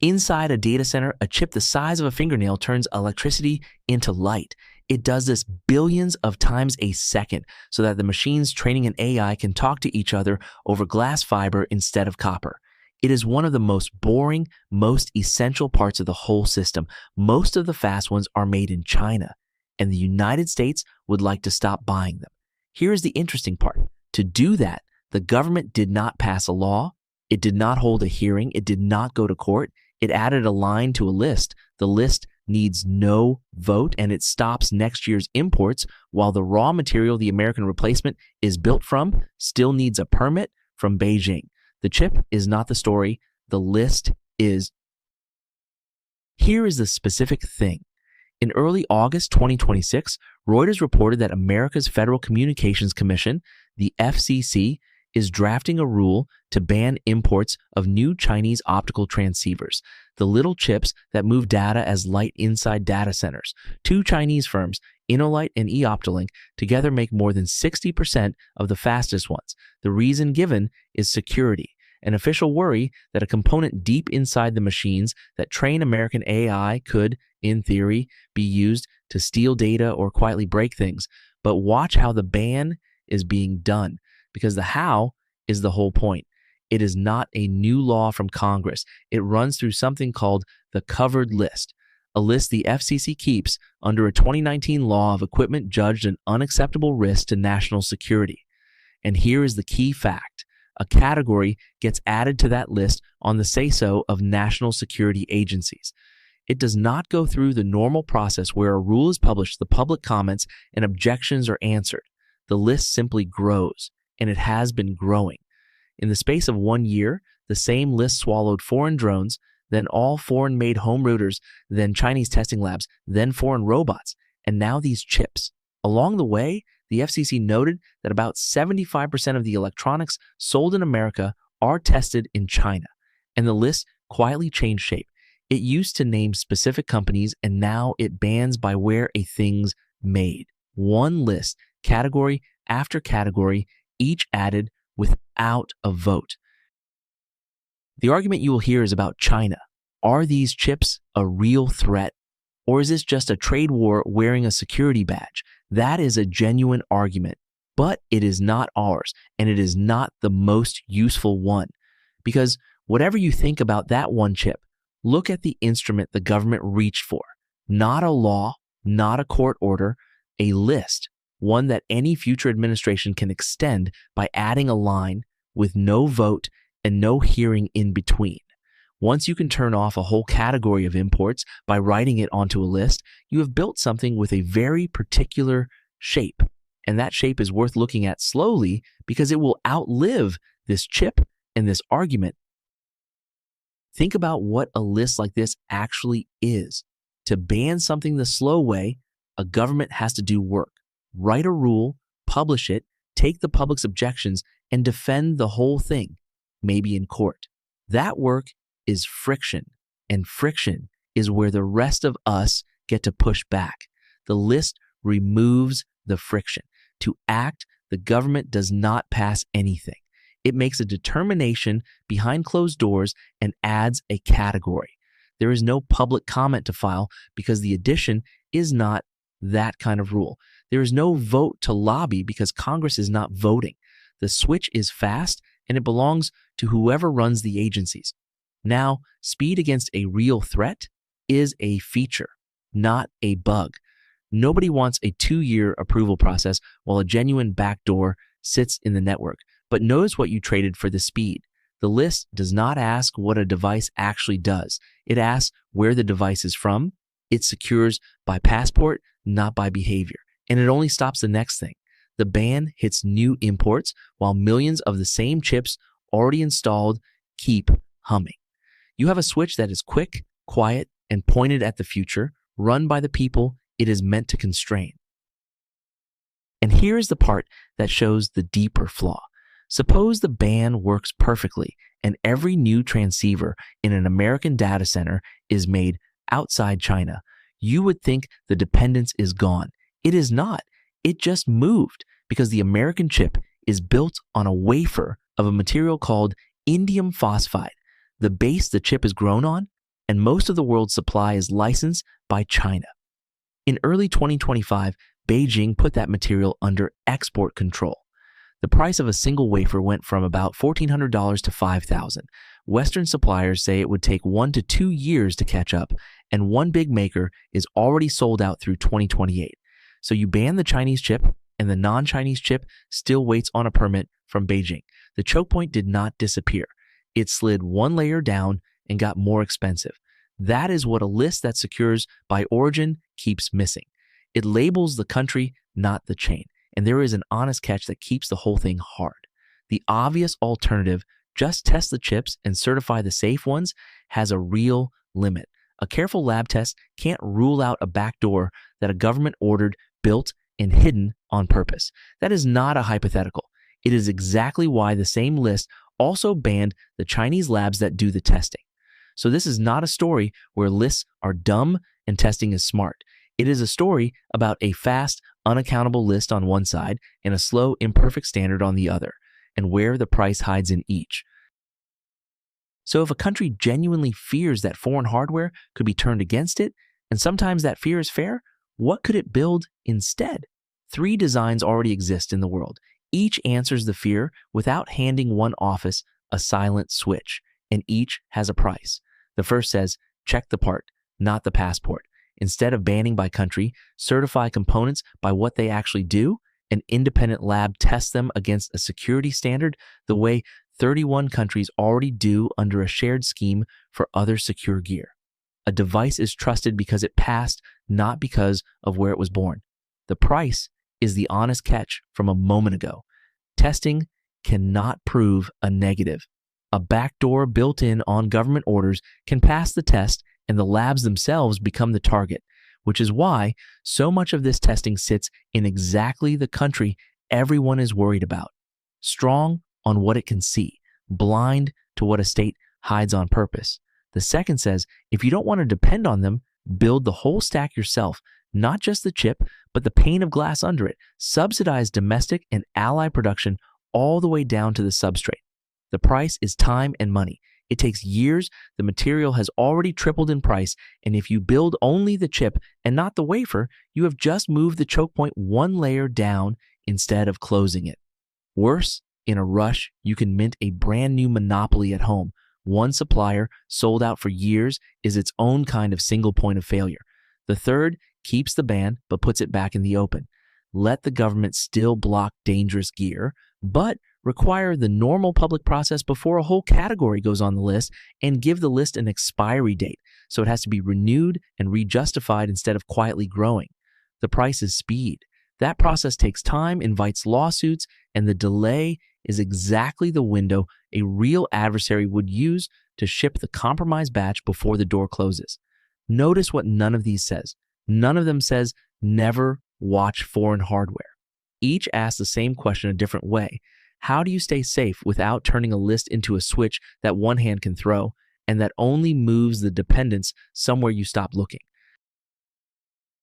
Inside a data center, a chip the size of a fingernail turns electricity into light. It does this billions of times a second so that the machines training an AI can talk to each other over glass fiber instead of copper. It is one of the most boring, most essential parts of the whole system. Most of the fast ones are made in China, and the United States would like to stop buying them. Here is the interesting part. To do that, the government did not pass a law. It did not hold a hearing. It did not go to court. It added a line to a list. The list needs no vote, and it stops next year's imports, while the raw material the American replacement is built from still needs a permit from Beijing. The chip is not the story. The list is. Here is the specific thing. In early August 2026, Reuters reported that America's Federal Communications Commission, the FCC, is drafting a rule to ban imports of new Chinese optical transceivers, the little chips that move data as light inside data centers. Two Chinese firms, InnoLight and eOptolink, together make more than 60% of the fastest ones. The reason given is security. An official worry that a component deep inside the machines that train American AI could, in theory, be used to steal data or quietly break things. But watch how the ban is being done, because the how is the whole point. It is not a new law from Congress. It runs through something called the covered list, a list the FCC keeps under a 2019 law of equipment judged an unacceptable risk to national security. And here is the key fact. A category gets added to that list on the say-so of national security agencies. It does not go through the normal process where a rule is published, the public comments, and objections are answered. The list simply grows, and it has been growing. In the space of 1 year, the same list swallowed foreign drones, then all foreign-made home routers, then Chinese testing labs, then foreign robots, and now these chips. Along the way, the FCC noted that about 75% of the electronics sold in America are tested in China, and the list quietly changed shape. It used to name specific companies, and now it bans by where a thing's made. One list, category after category, each added without a vote. The argument you will hear is about China. Are these chips a real threat? Or is this just a trade war wearing a security badge? That is a genuine argument, but it is not ours, and it is not the most useful one. Because whatever you think about that one chip, look at the instrument the government reached for. Not a law, not a court order, a list, one that any future administration can extend by adding a line with no vote and no hearing in between. Once you can turn off a whole category of imports by writing it onto a list, you have built something with a very particular shape. And that shape is worth looking at slowly because it will outlive this chip and this argument. Think about what a list like this actually is. To ban something the slow way, a government has to do work. Write a rule, publish it, take the public's objections, and defend the whole thing, maybe in court. That work is friction, and friction is where the rest of us get to push back. The list removes the friction. To act, the government does not pass anything. It makes a determination behind closed doors and adds a category. There is no public comment to file because the addition is not that kind of rule. There is no vote to lobby because Congress is not voting. The switch is fast, and it belongs to whoever runs the agencies. Now, speed against a real threat is a feature, not a bug. Nobody wants a 2-year approval process while a genuine backdoor sits in the network. But notice what you traded for the speed. The list does not ask what a device actually does. It asks where the device is from. It secures by passport, not by behavior. And it only stops the next thing. The ban hits new imports while millions of the same chips already installed keep humming. You have a switch that is quick, quiet, and pointed at the future, run by the people it is meant to constrain. And here is the part that shows the deeper flaw. Suppose the ban works perfectly and every new transceiver in an American data center is made outside China. You would think the dependence is gone. It is not. It just moved because the American chip is built on a wafer of a material called indium phosphide. The base the chip is grown on and most of the world's supply is licensed by China. In early 2025, Beijing put that material under export control. The price of a single wafer went from about $1,400 to $5,000. Western suppliers say it would take 1 to 2 years to catch up, and one big maker is already sold out through 2028. So you ban the Chinese chip, and the non-Chinese chip still waits on a permit from Beijing. The choke point did not disappear. It slid one layer down and got more expensive. That is what a list that secures by origin keeps missing. It labels the country, not the chain. And there is an honest catch that keeps the whole thing hard. The obvious alternative, just test the chips and certify the safe ones, has a real limit. A careful lab test can't rule out a backdoor that a government ordered, built, and hidden on purpose. That is not a hypothetical. It is exactly why the same list also banned the Chinese labs that do the testing. So this is not a story where lists are dumb and testing is smart. It is a story about a fast, unaccountable list on one side and a slow, imperfect standard on the other, and where the price hides in each. So if a country genuinely fears that foreign hardware could be turned against it, and sometimes that fear is fair, what could it build instead? 3 designs already exist in the world. Each answers the fear without handing one office a silent switch, and each has a price. The first says, check the part, not the passport. Instead of banning by country, certify components by what they actually do. An independent lab tests them against a security standard the way 31 countries already do under a shared scheme for other secure gear. A device is trusted because it passed, not because of where it was born. The price is the honest catch from a moment ago. Testing cannot prove a negative. A backdoor built in on government orders can pass the test, and the labs themselves become the target, which is why so much of this testing sits in exactly the country everyone is worried about. Strong on what it can see, blind to what a state hides on purpose. The second says, if you don't want to depend on them, build the whole stack yourself, not just the chip, but the pane of glass under it. Subsidize domestic and ally production all the way down to the substrate. The price is time and money. It takes years, the material has already tripled in price, and if you build only the chip and not the wafer, you have just moved the choke point one layer down instead of closing it. Worse, in a rush, you can mint a brand new monopoly at home. One supplier, sold out for years, is its own kind of single point of failure. The third keeps the ban but puts it back in the open. Let the government still block dangerous gear, but require the normal public process before a whole category goes on the list, and give the list an expiry date, so it has to be renewed and rejustified instead of quietly growing. The price is speed. That process takes time, invites lawsuits, and the delay is exactly the window a real adversary would use to ship the compromised batch before the door closes. Notice what none of these says. None of them says, never watch foreign hardware. Each asks the same question a different way. How do you stay safe without turning a list into a switch that one hand can throw and that only moves the dependence somewhere you stop looking?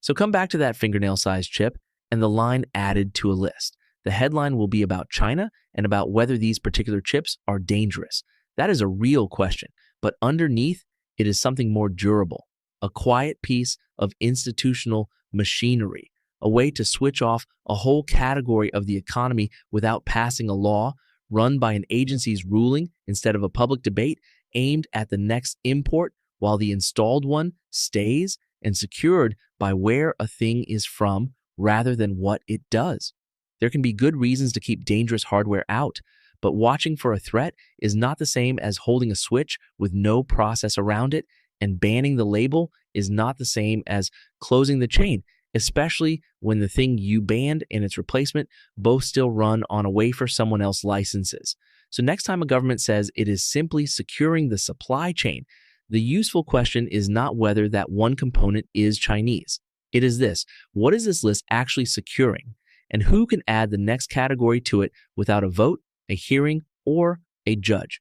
So come back to that fingernail-sized chip and the line added to a list. The headline will be about China and about whether these particular chips are dangerous. That is a real question, but underneath it is something more durable, a quiet piece of institutional machinery, a way to switch off a whole category of the economy without passing a law run by an agency's ruling instead of a public debate aimed at the next import, while the installed one stays and secured by where a thing is from rather than what it does. There can be good reasons to keep dangerous hardware out, but watching for a threat is not the same as holding a switch with no process around it, and banning the label is not the same as closing the chain, especially when the thing you banned and its replacement both still run on a wafer someone else licenses. So next time a government says it is simply securing the supply chain, the useful question is not whether that one component is Chinese. It is this: what is this list actually securing? And who can add the next category to it without a vote, a hearing, or a judge?